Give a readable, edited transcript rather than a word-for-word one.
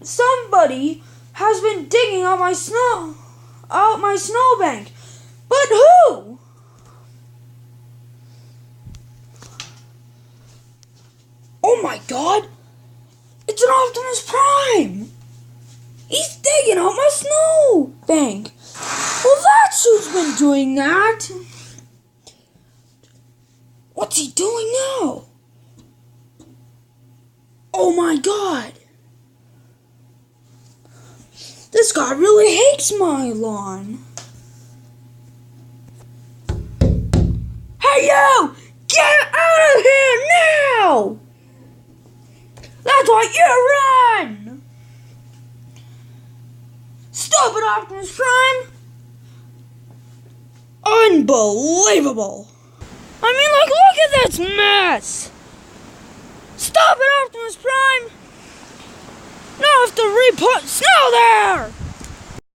somebody has been digging out my snowbank. But who? Oh my God! It's an Optimus Prime! He's digging out my snowbank. Well, that's who's been doing that. What's he doing now? Oh my God! This guy really hates my lawn. Hey you! Get out of here now! That's why you run! Stupid Optimus Prime! Unbelievable! I mean, look at this mess! Stop it, Optimus Prime! Now I have to re-put snow there!